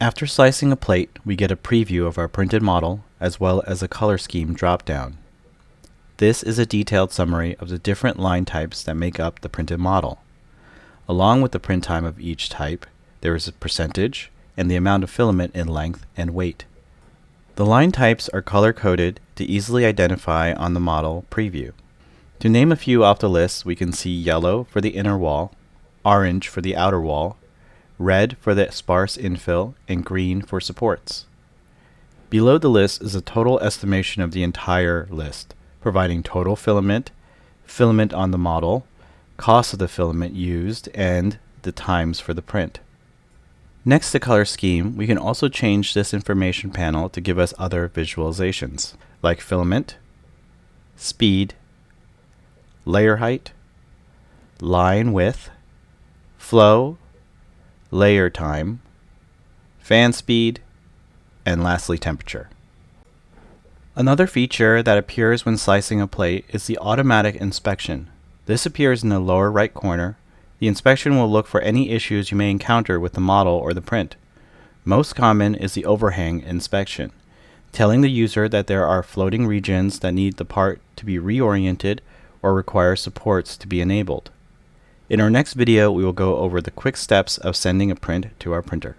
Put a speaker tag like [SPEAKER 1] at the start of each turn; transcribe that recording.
[SPEAKER 1] After slicing a plate, we get a preview of our printed model as well as a color scheme drop-down. This is a detailed summary of the different line types that make up the printed model. Along with the print time of each type, there is a percentage and the amount of filament in length and weight. The line types are color-coded to easily identify on the model preview. To name a few off the list, we can see yellow for the inner wall, orange for the outer wall, red for the sparse infill, and green for supports. Below the list is a total estimation of the entire list, providing total filament, filament on the model, cost of the filament used, and the times for the print. Next to color scheme, we can also change this information panel to give us other visualizations, like filament, speed, layer height, line width, flow, layer time, fan speed, and lastly temperature. Another feature that appears when slicing a plate is the automatic inspection. This appears in the lower right corner. The inspection will look for any issues you may encounter with the model or the print. Most common is the overhang inspection, telling the user that there are floating regions that need the part to be reoriented or require supports to be enabled. In our next video, we will go over the quick steps of sending a print to our printer.